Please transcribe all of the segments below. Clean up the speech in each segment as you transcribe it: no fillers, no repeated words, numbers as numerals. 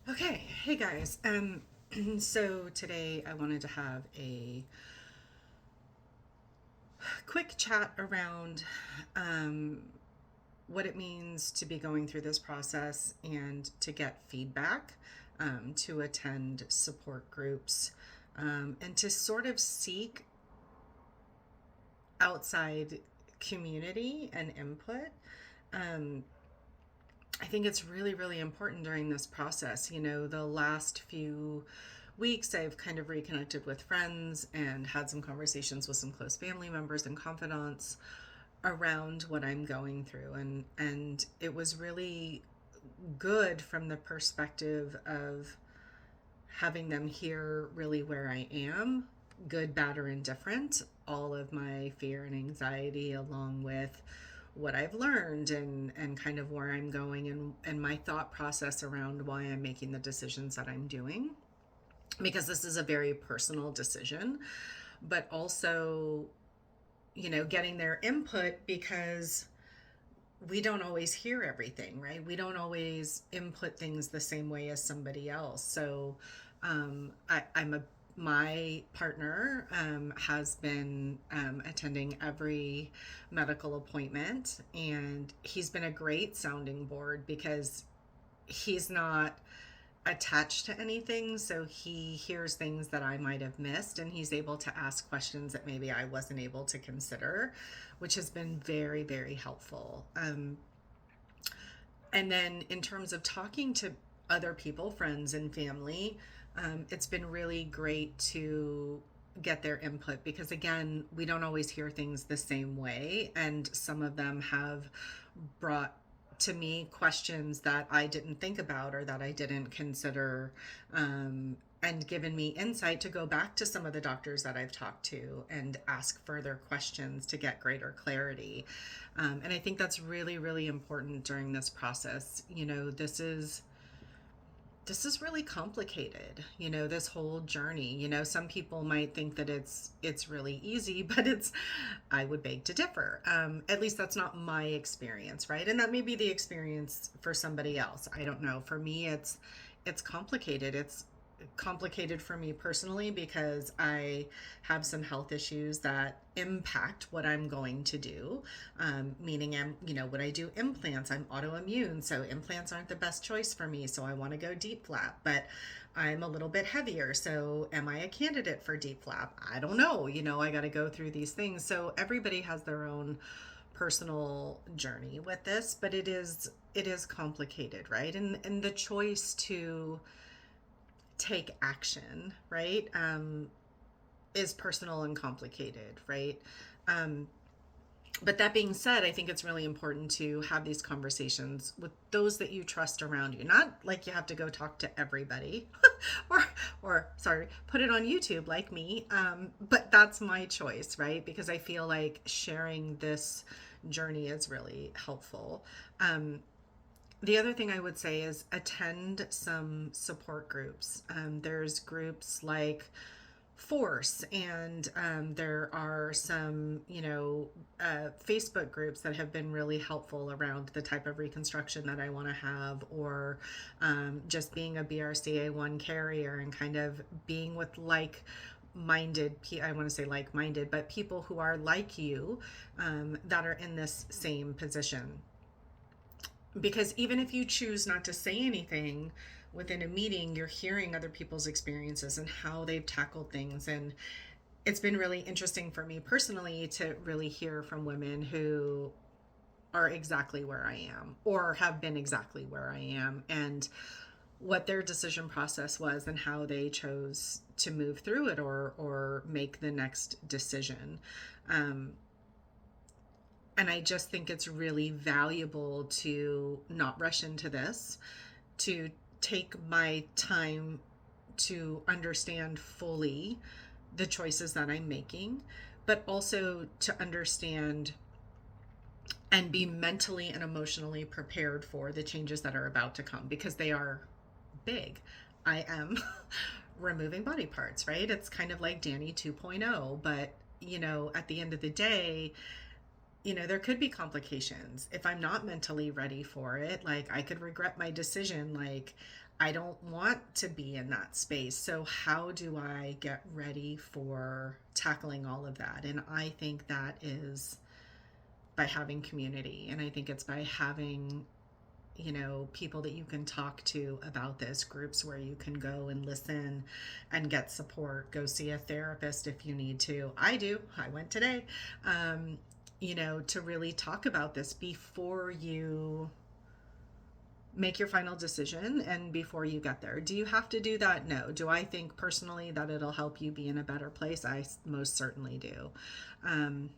Okay, hey guys. So today I wanted to have a quick chat around um, what it means to be going through this process and to get feedback, to attend support groups, and to sort of seek outside community and input. Um, I think it's really, really important during this process. The last few weeks, I've kind of reconnected with friends and had some conversations with some close family members and confidants around what I'm going through. And it was really good from the perspective of having them hear really where I am, good, bad, or indifferent, all of my fear and anxiety, along with what I've learned and kind of where I'm going and my thought process around why I'm making the decisions that I'm doing. Because this is a very personal decision, but also, getting their input because we don't always hear everything, right? We don't always input things the same way as somebody else. So I'm a my partner has been attending every medical appointment, and he's been a great sounding board because he's not attached to anything, so he hears things that I might have missed, and he's able to ask questions that maybe I wasn't able to consider, which has been very, very helpful. And then in terms of talking to other people, friends and family, it's been really great to get their input because, again, we don't always hear things the same way, and some of them have brought to me questions that I didn't think about or that I didn't consider, and given me insight to go back to some of the doctors that I've talked to and ask further questions to get greater clarity. And I think that's really, really important during this process. This is really complicated, this whole journey. Some people might think that it's really easy, but I would beg to differ. At least that's not my experience, right? And that may be the experience for somebody else. I don't know. For me, it's complicated. It's complicated for me personally because I have some health issues that impact what I'm going to do. Meaning, when I do implants, I'm autoimmune, so implants aren't the best choice for me. So I want to go deep flap, but I'm a little bit heavier. So am I a candidate for deep flap? I don't know. I got to go through these things. So everybody has their own personal journey with this, but it is complicated, right? And the choice to take action, right, is personal and complicated, right? Um, but that being said, I think it's really important to have these conversations with those that you trust around you. Not like you have to go talk to everybody, or sorry, put it on YouTube like me. But that's my choice, right? Because I feel like sharing this journey is really helpful. The other thing I would say is attend some support groups. There's groups like Force, and there are some, Facebook groups that have been really helpful around the type of reconstruction that I want to have, or just being a BRCA1 carrier and kind of being with minded, I want to say like minded, but people who are like you, that are in this same position. Because even if you choose not to say anything within a meeting, you're hearing other people's experiences and how they've tackled things. And it's been really interesting for me personally to really hear from women who are exactly where I am or have been exactly where I am, and what their decision process was and how they chose to move through it or make the next decision. Um, and I just think it's really valuable to not rush into this, to take my time to understand fully the choices that I'm making, but also to understand and be mentally and emotionally prepared for the changes that are about to come because they are big. I am removing body parts, right? It's kind of like Danny 2.0, but at the end of the day, there could be complications. If I'm not mentally ready for it, like I could regret my decision. Like, I don't want to be in that space. So, how do I get ready for tackling all of that? And I think that is by having community. And I think it's by having, people that you can talk to about this, groups where you can go and listen and get support, go see a therapist if you need to. I went today. To really talk about this before you make your final decision and before you get there. Do you have to do that? No. Do I think personally that it'll help you be in a better place? I most certainly do. Um,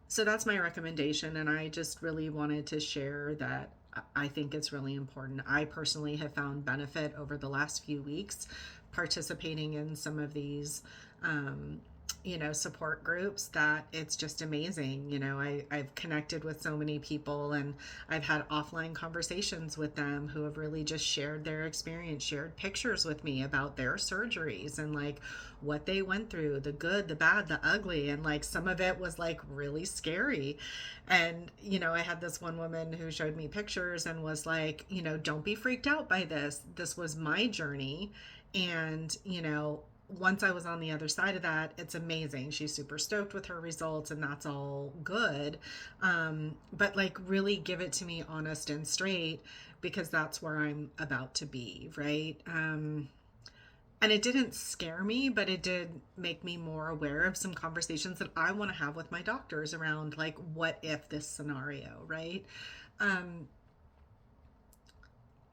so that's my recommendation, and I just really wanted to share that I think it's really important. I personally have found benefit over the last few weeks participating in some of these support groups, that it's just amazing. I've connected with so many people, and I've had offline conversations with them who have really just shared their experience, shared pictures with me about their surgeries and like what they went through, the good, the bad, the ugly. And like some of it was like really scary. And, I had this one woman who showed me pictures and was like, don't be freaked out by this. This was my journey. And, once I was on the other side of that, it's amazing. She's super stoked with her results, and that's all good. But like, really give it to me honest and straight, because that's where I'm about to be, right? And it didn't scare me, but it did make me more aware of some conversations that I want to have with my doctors around like, what if this scenario, right? Um,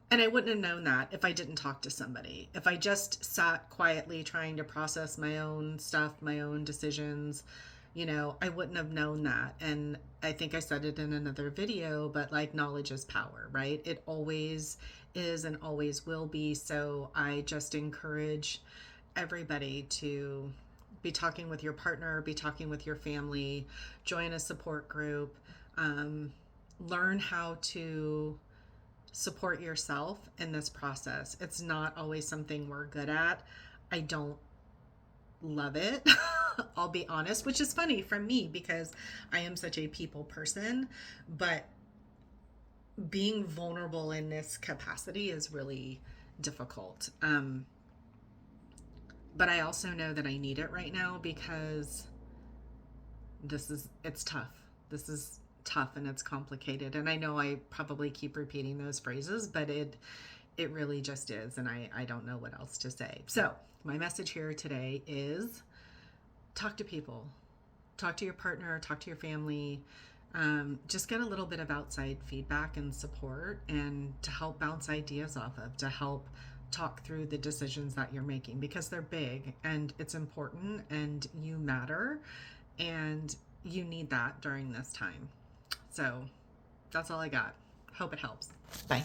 and I wouldn't have known that if I didn't talk to somebody. If I just sat quietly trying to process my own stuff, my own decisions, I wouldn't have known that. And I think I said it in another video, but like, knowledge is power, right? It always is and always will be. So I just encourage everybody to be talking with your partner, be talking with your family, join a support group, learn how to support yourself in this process. It's not always something we're good at. I don't love it. I'll be honest, which is funny from me because I am such a people person, but being vulnerable in this capacity is really difficult. But I also know that I need it right now because it's tough. This is tough and it's complicated. And I know I probably keep repeating those phrases, but it really just is. And I don't know what else to say. So my message here today is talk to people, talk to your partner, talk to your family, just get a little bit of outside feedback and support, and to help bounce ideas off of, to help talk through the decisions that you're making, because they're big and it's important and you matter and you need that during this time. So that's all I got. Hope it helps. Bye.